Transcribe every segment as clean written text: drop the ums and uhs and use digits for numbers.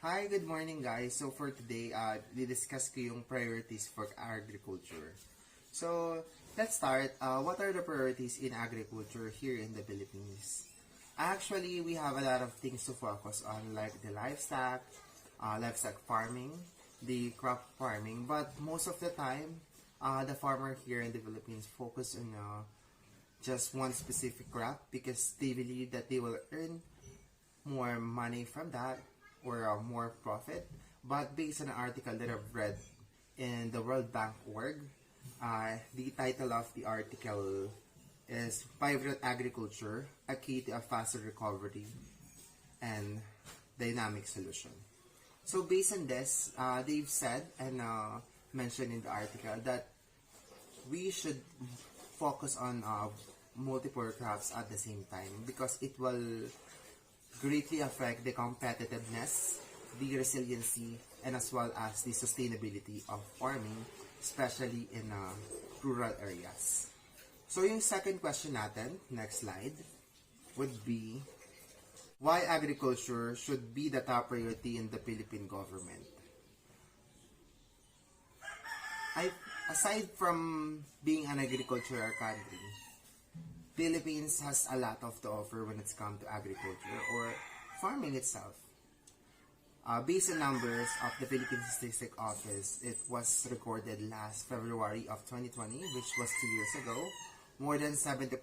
Hi, good morning guys. So for today, didiscuss ko yung priorities for agriculture. So let's start. What are the priorities in agriculture here in the Philippines? Actually, we have a lot of things to focus on like the livestock farming, the crop farming. But most of the time, the farmer here in the Philippines focus on just one specific crop because they believe that they will earn more money from that or more profit. But based on an article that I've read in the World Bank org, the title of the article is Vibrant Agriculture, a Key to a Faster Recovery and Dynamic Solution. So based on this, they've said and mentioned in the article that we should focus on multiple crops at the same time because it will greatly affect the competitiveness, the resiliency, and as well as the sustainability of farming, especially in rural areas. So yung second question natin, next slide, would be why agriculture should be the top priority in the Philippine government. Aside from being an agricultural country, Philippines has a lot of to offer when it's come to agriculture or farming itself. Based on numbers of the Philippine Statistics Office, it was recorded last February of 2020, which was 2 years ago. More than 70%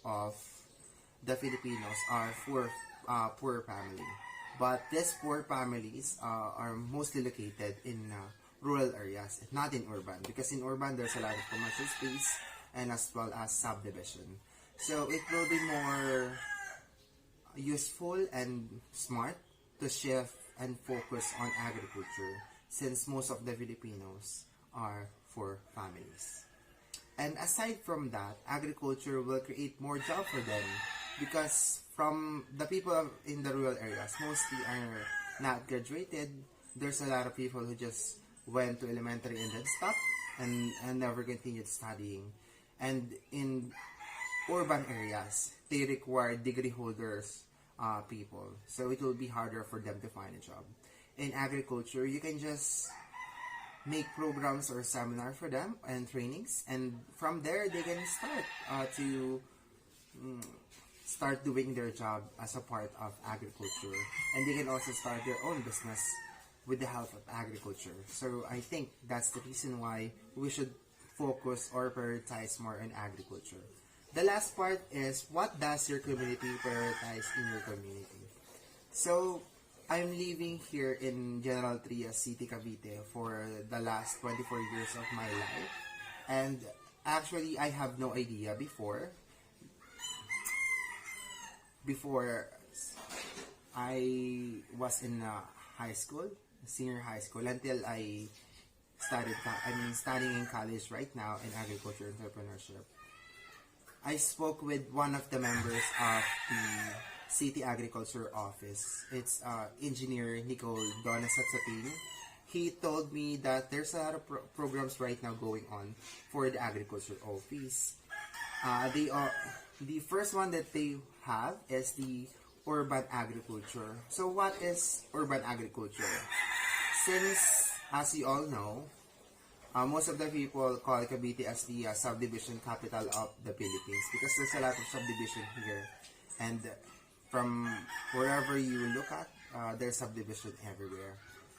of the Filipinos are poor family. But these poor families are mostly located in rural areas, not in urban. Because in urban, there's a lot of commercial space and as well as subdivision. So it will be more useful and smart to shift and focus on agriculture since most of the Filipinos are for families. And aside from that, agriculture will create more job for them because from the people in the rural areas, mostly are not graduated. There's a lot of people who just went to elementary and then stopped and never continued studying. And in urban areas, they require degree holders people. So it will be harder for them to find a job. In agriculture, you can just make programs or seminar for them and trainings. And from there, they can start doing their job as a part of agriculture. And they can also start their own business with the help of agriculture. So I think that's the reason why we should focus or prioritize more on agriculture. The last part is, what does your community prioritize in your community? So, I'm living here in General Trias City, Cavite for the last 24 years of my life. And actually, I have no idea before I was in high school, senior high school, until I studying in college right now in agriculture entrepreneurship. I spoke with one of the members of the City Agriculture Office. It's Engineer Nicole Donasatsatin. He told me that there's a lot of programs right now going on for the agriculture office. The first one that they have is the urban agriculture. So what is urban agriculture? Since, as you all know, most of the people call Cavite as the subdivision capital of the Philippines because there's a lot of subdivision here. And from wherever you look at, there's subdivision everywhere.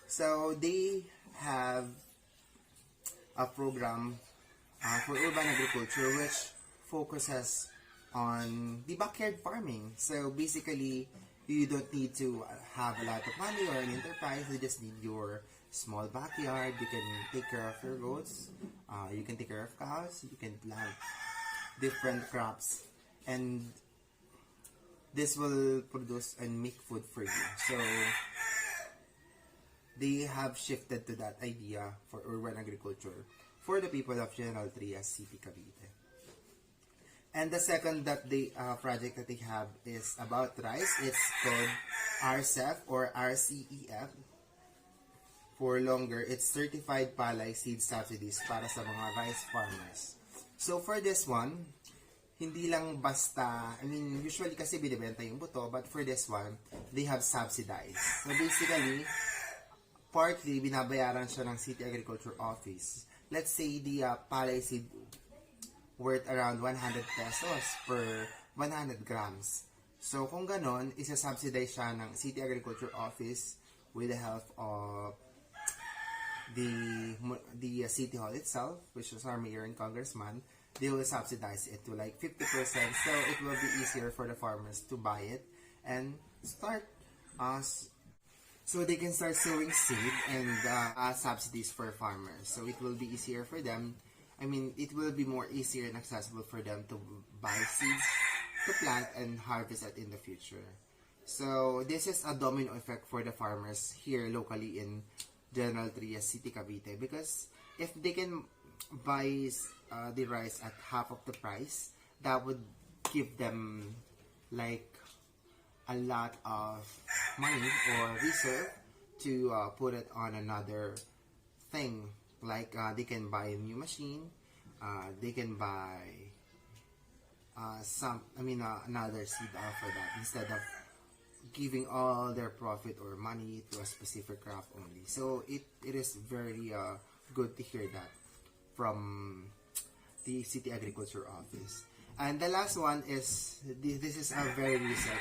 So they have a program for urban agriculture which focuses on the backyard farming. So basically, you don't need to have a lot of money or an enterprise. You just need your small backyard. You can take care of your goats. You can take care of cows. You can plant different crops. And this will produce and make food for you. So they have shifted to that idea for urban agriculture for the people of General Trias City, Cavite. And the second project that they have is about rice. It's called RCEF or RCEF for longer. It's Certified Palay Seed Subsidies para sa mga rice farmers. So for this one, hindi lang basta, I mean, usually kasi binibenta yung buto, but for this one, they have subsidized. So basically, partly, binabayaran siya ng City Agriculture Office. Let's say the palay seed worth around 100 pesos per 100 grams. So kung ganon, isa-subsidize siya ng City Agriculture Office with the help of the City Hall itself, which is our mayor and congressman. They will subsidize it to like 50%, so it will be easier for the farmers to buy it and start so they can start sowing seed and subsidies for farmers. So it will be easier for them. I mean, it will be more easier and accessible for them to buy seeds to plant and harvest it in the future. So this is a domino effect for the farmers here locally in General Trias City, Cavite, because if they can buy the rice at half of the price, that would give them like a lot of money or reserve to put it on another thing, like they can buy a new machine, they can buy another seed for that, instead of giving all their profit or money to a specific crop only. So it is very good to hear that from the City Agriculture Office. And the last one is, this is a very recent.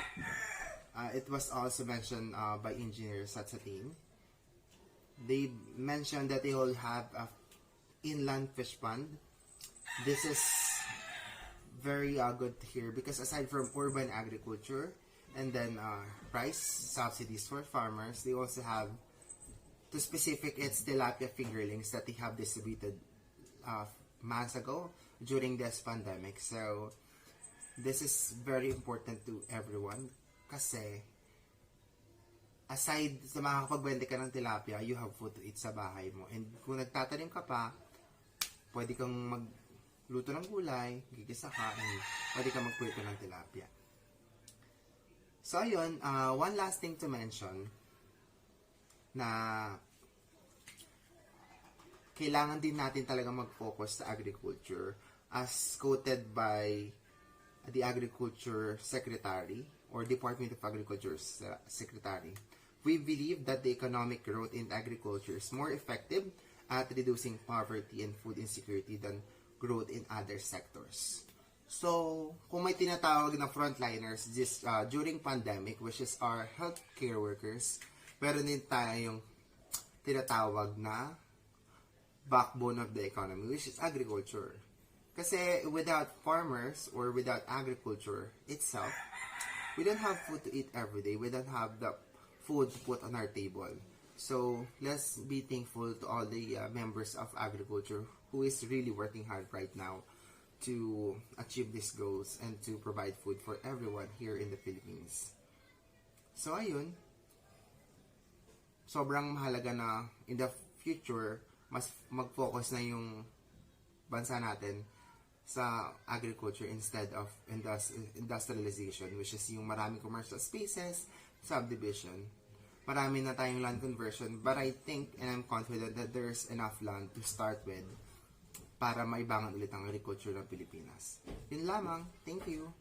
It was also mentioned by Engineer Satsatin. They mentioned that they will have a inland fish pond. This is very good to hear, because aside from urban agriculture and then rice subsidies for farmers, they also have, to specific, it's tilapia fingerlings that they have distributed months ago during this pandemic. So this is very important to everyone, kasi aside sa makakapagbenta ka ng tilapia, you have food to eat sa bahay mo. And kung nagtatanim ka pa, pwede kang magluto ng gulay, gigisa ka, and pwede kang magprito ng tilapia. So ayun, one last thing to mention, na kailangan din natin talaga mag-focus sa agriculture, as quoted by the Agriculture Secretary or Department of Agriculture Secretary. We believe that the economic growth in agriculture is more effective at reducing poverty and food insecurity than growth in other sectors. So, kung may tinatawag na frontliners during pandemic, which is our healthcare workers, meron din tayong tinatawag na backbone of the economy, which is agriculture. Kasi without farmers or without agriculture itself, we don't have food to eat every day. We don't have the food to put on our table. So let's be thankful to all the members of agriculture who is really working hard right now to achieve these goals and to provide food for everyone here in the Philippines. So ayun, sobrang mahalaga na in the future, mas mag-focus na yung bansa natin sa agriculture instead of industrialization, which is yung maraming commercial spaces, subdivision. Marami na tayong land conversion, but I think and I'm confident that there's enough land to start with para maibangan ulit ang agriculture ng Pilipinas. Yun lamang. Thank you.